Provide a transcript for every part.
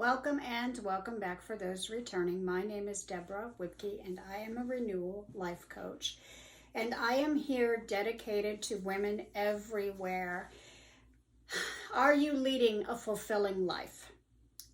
Welcome and welcome back for those returning. My name is Deborah Whipke and I am a renewal life coach. And I am here dedicated to women everywhere. Are you leading a fulfilling life?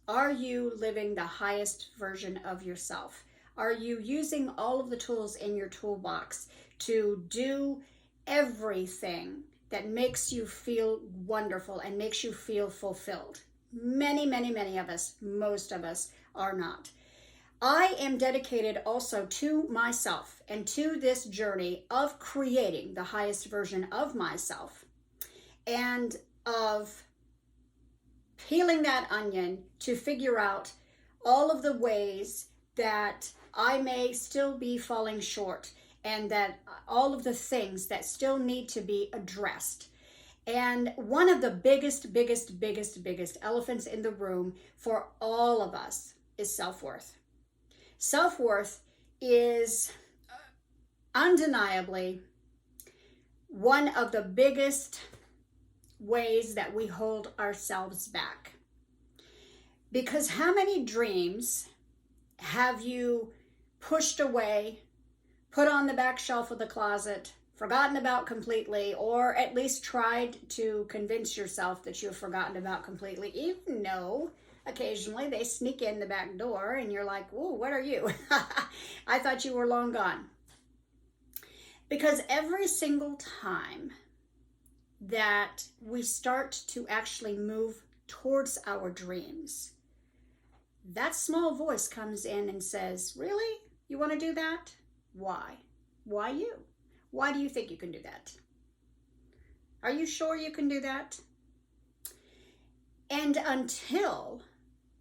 Are you living the highest version of yourself? Are you using all of the tools in your toolbox to do everything that makes you feel wonderful and makes you feel fulfilled? Many of us, most of us are not. I am dedicated also to myself and to this journey of creating the highest version of myself and of peeling that onion to figure out all of the ways that I may still be falling short and that all of the things that still need to be addressed. And one of the biggest elephants in the room for all of us is self-worth. Self-worth is undeniably one of the biggest ways that we hold ourselves back. Because how many dreams have you pushed away, put on the back shelf of the closet, forgotten about completely, or at least tried to convince yourself that you've forgotten about completely, even though occasionally they sneak in the back door and you're like, "Ooh, what are you?" I thought you were long gone. Because every single time that we start to actually move towards our dreams, that small voice comes in and says, "Really? You want to do that? Why? Why you? Why do you think you can do that? Are you sure you can do that?" And until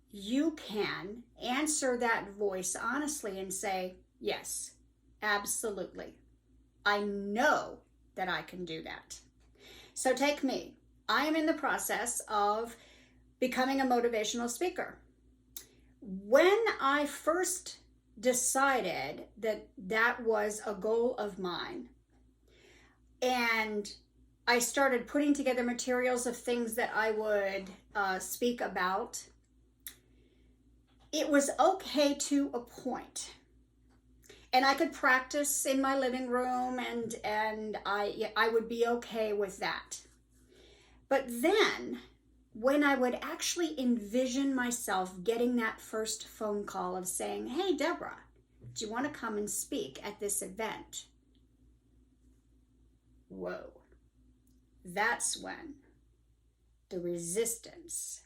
you can answer that voice honestly and say, "Yes, absolutely. I know that I can do that." So take me. I am in the process of becoming a motivational speaker. When I first decided that that was a goal of mine, and I started putting together materials of things that I would speak about, it was okay to a point. And I could practice in my living room and I would be okay with that. But then when I would actually envision myself getting that first phone call of saying, "Hey, Deborah, do you want to come and speak at this event?" Whoa. That's when the resistance,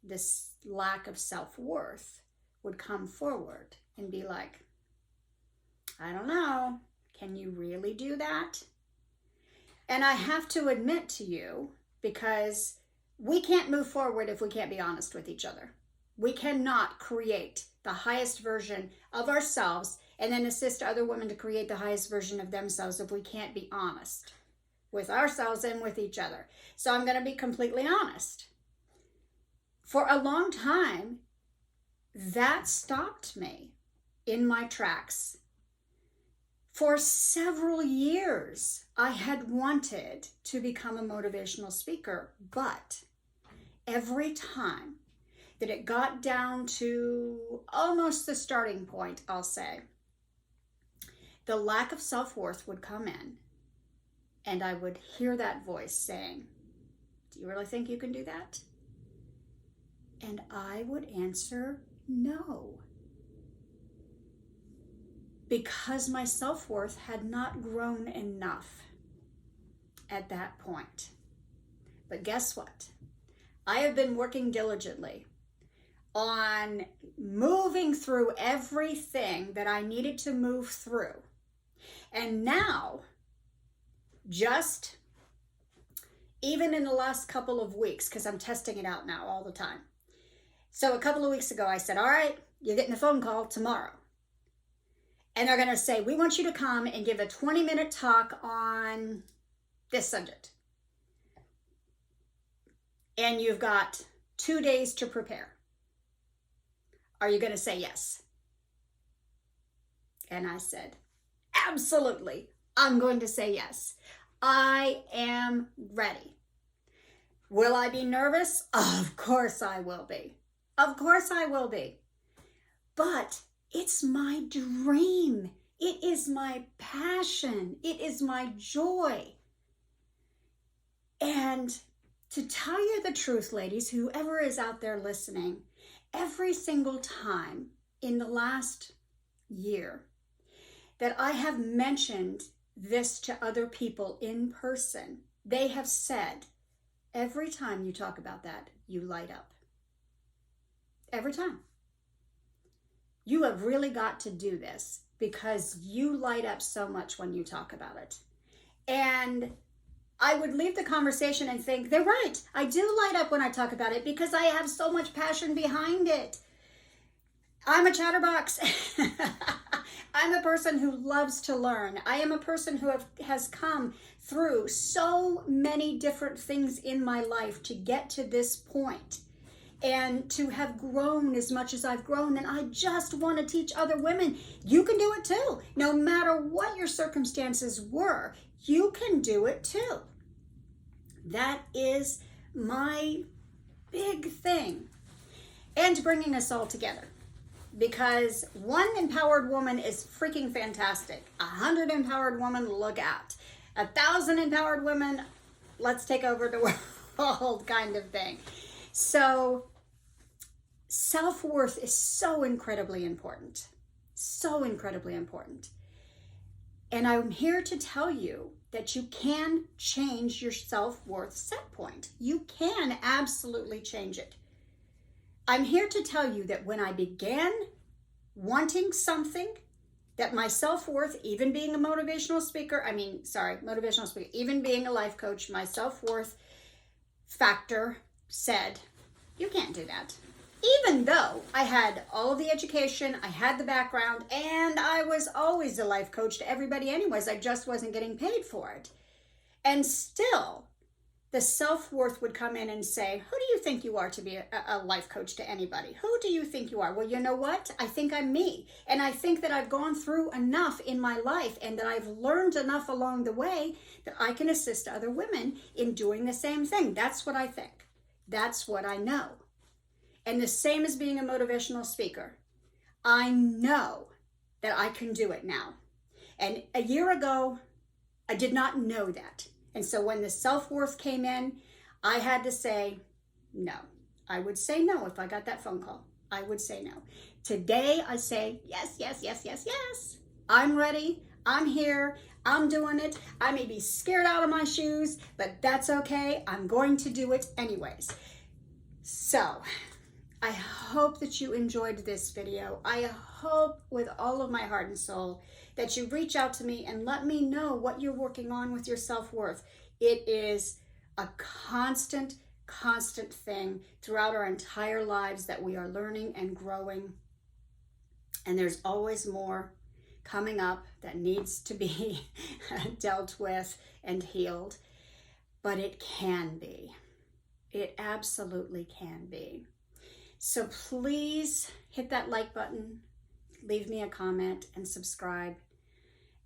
this lack of self-worth would come forward and be like, "I don't know, can you really do that?" And I have to admit to you, because we can't move forward if we can't be honest with each other. We cannot create the highest version of ourselves and then assist other women to create the highest version of themselves if we can't be honest with ourselves and with each other. So I'm going to be completely honest. For a long time, that stopped me in my tracks. For several years, I had wanted to become a motivational speaker, but every time that it got down to almost the starting point, I'll say, the lack of self-worth would come in and I would hear that voice saying, "Do you really think you can do that?" And I would answer no. Because my self-worth had not grown enough at that point. But guess what? I have been working diligently on moving through everything that I needed to move through. And now, just even in the last couple of weeks, because I'm testing it out now all the time. So a couple of weeks ago, I said, "All right, you're getting a phone call tomorrow. And they're going to say, we want you to come and give a 20-minute talk on this subject. And you've got 2 days to prepare. Are you going to say yes?" And I said, "Absolutely. I'm going to say yes. I am ready." Will I be nervous? Of course I will be. Of course I will be. But it's my dream. It is my passion. It is my joy. And to tell you the truth, ladies, whoever is out there listening, every single time in the last year that I have mentioned this to other people in person, they have said, every time you talk about that, you light up. Every time. You have really got to do this because you light up so much when you talk about it. And I would leave the conversation and think, they're right. I do light up when I talk about it because I have so much passion behind it. I'm a chatterbox. I'm a person who loves to learn. I am a person who has come through so many different things in my life to get to this point and to have grown as much as I've grown. And I just want to teach other women, you can do it too. No matter what your circumstances were, you can do it too. That is my big thing. And bringing us all together. Because one empowered woman is freaking fantastic. 100 empowered women, look out. 1,000 empowered women, let's take over the world kind of thing. So self-worth is so incredibly important. So incredibly important. And I'm here to tell you that you can change your self-worth set point. You can absolutely change it. I'm here to tell you that when I began wanting something, that my self-worth, even being a motivational speaker, even being a life coach, my self-worth factor said, you can't do that. Even though I had all of the education, I had the background, and I was always a life coach to everybody anyways, I just wasn't getting paid for it. And still, the self-worth would come in and say, who do you think you are to be a life coach to anybody? Who do you think you are? Well, you know what? I think I'm me. And I think that I've gone through enough in my life and that I've learned enough along the way that I can assist other women in doing the same thing. That's what I think. That's what I know. And the same as being a motivational speaker. I know that I can do it now. And a year ago, I did not know that. And so when the self-worth came in, I had to say no. I would say no if I got that phone call. I would say no. Today, I say yes, yes, yes, yes, yes. I'm ready. I'm here. I'm doing it. I may be scared out of my shoes, but that's okay. I'm going to do it anyways. So I hope that you enjoyed this video. I hope with all of my heart and soul that you reach out to me and let me know what you're working on with your self-worth. It is a constant thing throughout our entire lives that we are learning and growing. And there's always more coming up that needs to be dealt with and healed. But it can be. It absolutely can be. So please hit that like button, leave me a comment, and subscribe.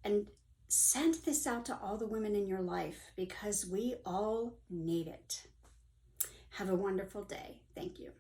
And send this out to all the women in your life because we all need it. Have a wonderful day. Thank you.